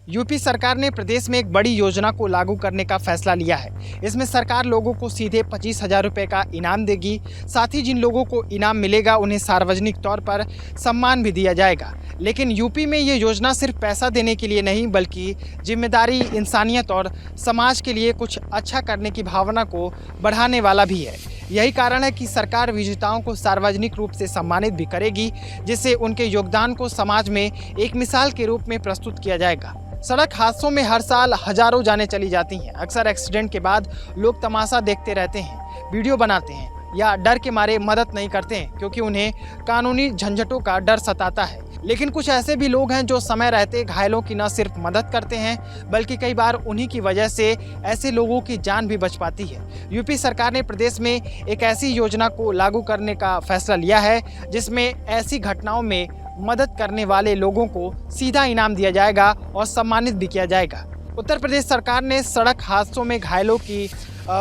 UP सरकार ने प्रदेश में एक बड़ी योजना को लागू करने का फैसला लिया है। इसमें सरकार लोगों को सीधे 25,000 रुपये का इनाम देगी। साथ ही जिन लोगों को इनाम मिलेगा उन्हें सार्वजनिक तौर पर सम्मान भी दिया जाएगा। लेकिन यूपी में ये योजना सिर्फ पैसा देने के लिए नहीं बल्कि जिम्मेदारी, इंसानियत और समाज के लिए कुछ अच्छा करने की भावना को बढ़ाने वाला भी है। यही कारण है कि सरकार विजेताओं को सार्वजनिक रूप से सम्मानित भी करेगी, जिससे उनके योगदान को समाज में एक मिसाल के रूप में प्रस्तुत किया जाएगा। सड़क हादसों में हर साल हजारों जानें चली जाती हैं। अक्सर एक्सीडेंट के बाद लोग तमाशा देखते रहते हैं, वीडियो बनाते हैं या डर के मारे मदद नहीं करते हैं क्योंकि उन्हें कानूनी झंझटों का डर सताता है। लेकिन कुछ ऐसे भी लोग हैं जो समय रहते घायलों की न सिर्फ मदद करते हैं बल्कि कई बार उन्हीं की वजह से ऐसे लोगों की जान भी बच पाती है। यूपी सरकार ने प्रदेश में एक ऐसी योजना को लागू करने का फैसला लिया है जिसमें ऐसी घटनाओं में मदद करने वाले लोगों को सीधा इनाम दिया जाएगा और सम्मानित भी किया जाएगा। उत्तर प्रदेश सरकार ने सड़क हादसों में घायलों की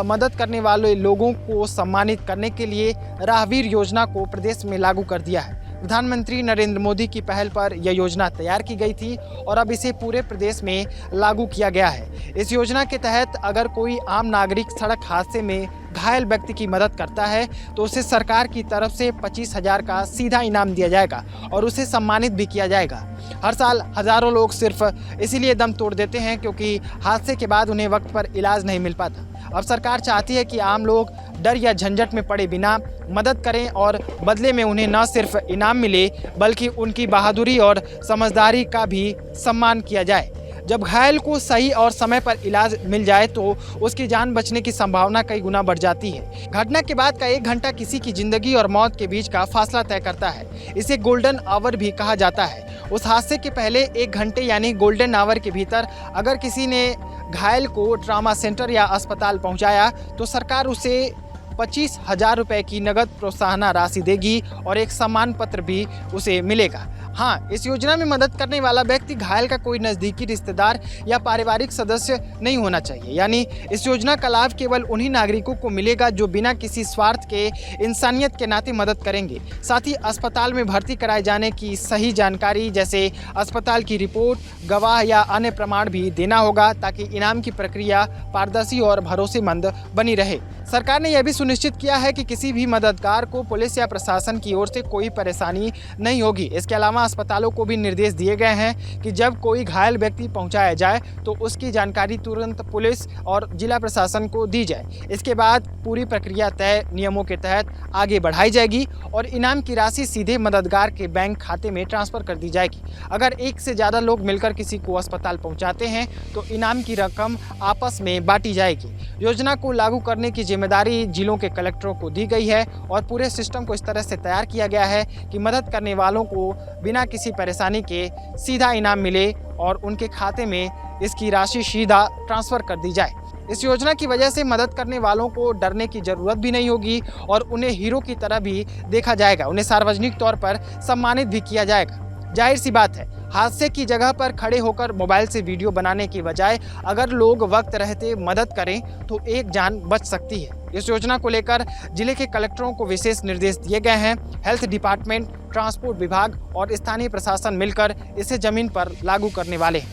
मदद करने वाले लोगों को सम्मानित करने के लिए राहवीर योजना को प्रदेश में लागू कर दिया है। प्रधानमंत्री नरेंद्र मोदी की पहल पर यह योजना तैयार की गई थी और अब इसे पूरे प्रदेश में लागू किया गया है। इस योजना के तहत अगर कोई आम नागरिक सड़क हादसे में घायल व्यक्ति की मदद करता है तो उसे सरकार की तरफ से 25,000 का सीधा इनाम दिया जाएगा और उसे सम्मानित भी किया जाएगा। हर साल हजारों लोग सिर्फ इसीलिए दम तोड़ देते हैं क्योंकि हादसे के बाद उन्हें वक्त पर इलाज नहीं मिल पाता। अब सरकार चाहती है कि आम लोग डर या झंझट में पड़े बिना मदद करें और बदले में उन्हें न सिर्फ इनाम मिले बल्कि उनकी बहादुरी और समझदारी का भी सम्मान किया जाए। जब घायल को सही और समय पर इलाज मिल जाए तो उसकी जान बचने की संभावना कई गुना बढ़ जाती है। घटना के बाद का 1 घंटा किसी की जिंदगी और मौत के बीच का फासला तय करता है। इसे गोल्डन आवर भी कहा जाता है। उस हादसे के पहले 1 घंटे यानी गोल्डन आवर के भीतर अगर किसी ने घायल को ट्रॉमा सेंटर या अस्पताल पहुंचाया तो सरकार उसे 25,000 रुपये की नगद प्रोत्साहन राशि देगी और एक सम्मान पत्र भी उसे मिलेगा। हाँ, इस योजना में मदद करने वाला व्यक्ति घायल का कोई नज़दीकी रिश्तेदार या पारिवारिक सदस्य नहीं होना चाहिए। यानी इस योजना का लाभ केवल उन्हीं नागरिकों को मिलेगा जो बिना किसी स्वार्थ के इंसानियत के नाते मदद करेंगे। साथ ही अस्पताल में भर्ती कराए जाने की सही जानकारी जैसे अस्पताल की रिपोर्ट, गवाह या अन्य प्रमाण भी देना होगा ताकि इनाम की प्रक्रिया पारदर्शी और भरोसेमंद बनी रहे। सरकार ने यह भी सुनिश्चित किया है कि किसी भी मददगार को पुलिस या प्रशासन की ओर से कोई परेशानी नहीं होगी। इसके अलावा अस्पतालों को भी निर्देश दिए गए हैं कि जब कोई घायल व्यक्ति पहुंचाया जाए तो उसकी जानकारी तुरंत पुलिस और जिला प्रशासन को दी जाए। इसके बाद पूरी प्रक्रिया तय नियमों के तहत आगे बढ़ाई जाएगी और इनाम की राशि सीधे मददगार के बैंक खाते में ट्रांसफर कर दी जाएगी। अगर एक से ज़्यादा लोग मिलकर किसी को अस्पताल पहुँचाते हैं तो इनाम की रकम आपस में बांटी जाएगी। योजना को लागू करने की जिम्मेदारी जिलों के कलेक्टरों को दी गई है और पूरे सिस्टम को इस तरह से तैयार किया गया है कि मदद करने वालों को बिना किसी परेशानी के सीधा इनाम मिले और उनके खाते में इसकी राशि सीधा ट्रांसफ़र कर दी जाए। इस योजना की वजह से मदद करने वालों को डरने की ज़रूरत भी नहीं होगी और उन्हें हीरो की तरह भी देखा जाएगा। उन्हें सार्वजनिक तौर पर सम्मानित भी किया जाएगा। जाहिर सी बात है, हादसे की जगह पर खड़े होकर मोबाइल से वीडियो बनाने की बजाय अगर लोग वक्त रहते मदद करें तो एक जान बच सकती है। इस योजना को लेकर जिले के कलेक्टरों को विशेष निर्देश दिए गए हैं। हेल्थ डिपार्टमेंट, ट्रांसपोर्ट विभाग और स्थानीय प्रशासन मिलकर इसे जमीन पर लागू करने वाले हैं।